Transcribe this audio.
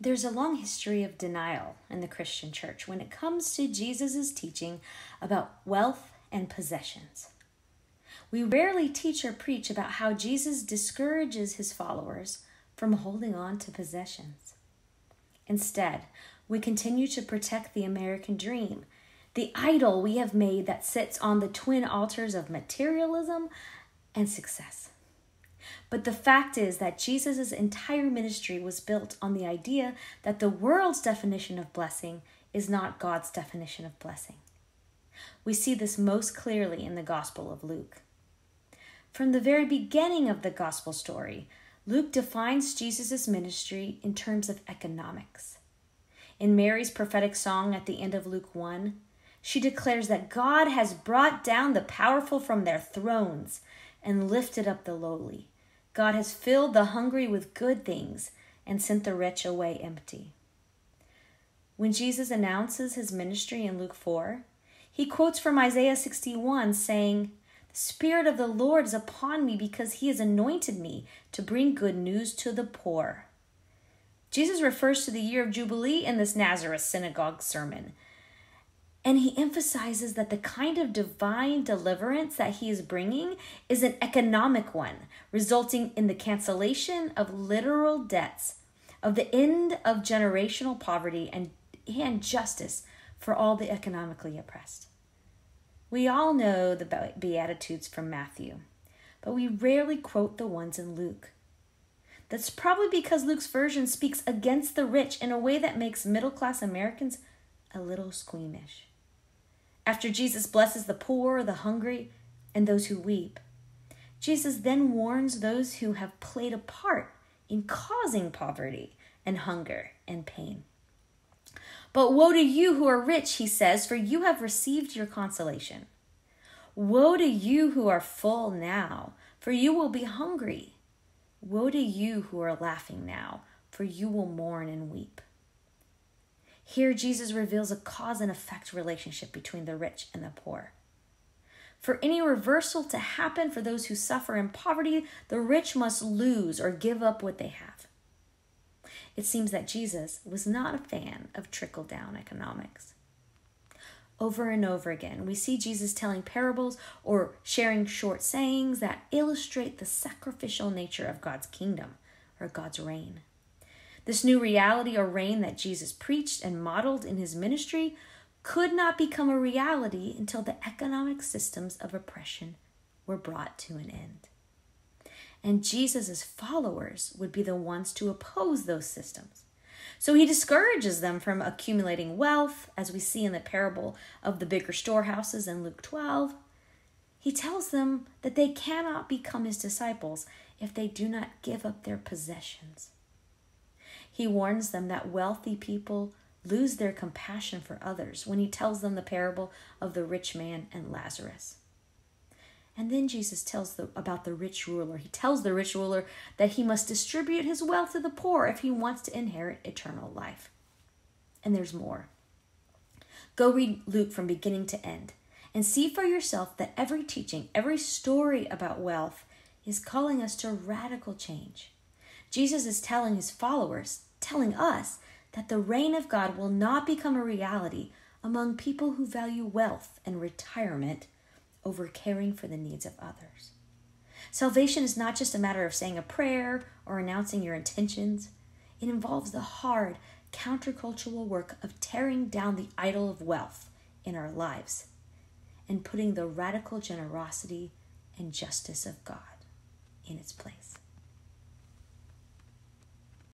There's a long history of denial in the Christian church when it comes to Jesus' teaching about wealth and possessions. We rarely teach or preach about how Jesus discourages his followers from holding on to possessions. Instead, we continue to protect the American dream, the idol we have made that sits on the twin altars of materialism and success. But the fact is that Jesus' entire ministry was built on the idea that the world's definition of blessing is not God's definition of blessing. We see this most clearly in the Gospel of Luke. From the very beginning of the Gospel story, Luke defines Jesus' ministry in terms of economics. In Mary's prophetic song at the end of Luke 1, she declares that God has brought down the powerful from their thrones and lifted up the lowly. God has filled the hungry with good things and sent the rich away empty. When Jesus announces his ministry in Luke 4, he quotes from Isaiah 61 saying, "The Spirit of the Lord is upon me because he has anointed me to bring good news to the poor." Jesus refers to the year of Jubilee in this Nazareth synagogue sermon. And he emphasizes that the kind of divine deliverance that he is bringing is an economic one, resulting in the cancellation of literal debts, of the end of generational poverty, and justice for all the economically oppressed. We all know the Beatitudes from Matthew, but we rarely quote the ones in Luke. That's probably because Luke's version speaks against the rich in a way that makes middle-class Americans a little squeamish. After Jesus blesses the poor, the hungry, and those who weep, Jesus then warns those who have played a part in causing poverty and hunger and pain. "But woe to you who are rich," he says, "for you have received your consolation. Woe to you who are full now, for you will be hungry. Woe to you who are laughing now, for you will mourn and weep." Here, Jesus reveals a cause and effect relationship between the rich and the poor. For any reversal to happen for those who suffer in poverty, the rich must lose or give up what they have. It seems that Jesus was not a fan of trickle-down economics. Over and over again, we see Jesus telling parables or sharing short sayings that illustrate the sacrificial nature of God's kingdom or God's reign. This new reality or reign that Jesus preached and modeled in his ministry could not become a reality until the economic systems of oppression were brought to an end. And Jesus' followers would be the ones to oppose those systems. So he discourages them from accumulating wealth, as we see in the parable of the bigger storehouses in Luke 12. He tells them that they cannot become his disciples if they do not give up their possessions. He warns them that wealthy people lose their compassion for others when he tells them the parable of the rich man and Lazarus. And then Jesus tells about the rich ruler. He tells the rich ruler that he must distribute his wealth to the poor if he wants to inherit eternal life. And there's more. Go read Luke from beginning to end and see for yourself that every teaching, every story about wealth is calling us to radical change. Jesus is telling his followers, telling us, that the reign of God will not become a reality among people who value wealth and retirement over caring for the needs of others. Salvation is not just a matter of saying a prayer or announcing your intentions. It involves the hard, countercultural work of tearing down the idol of wealth in our lives and putting the radical generosity and justice of God in its place.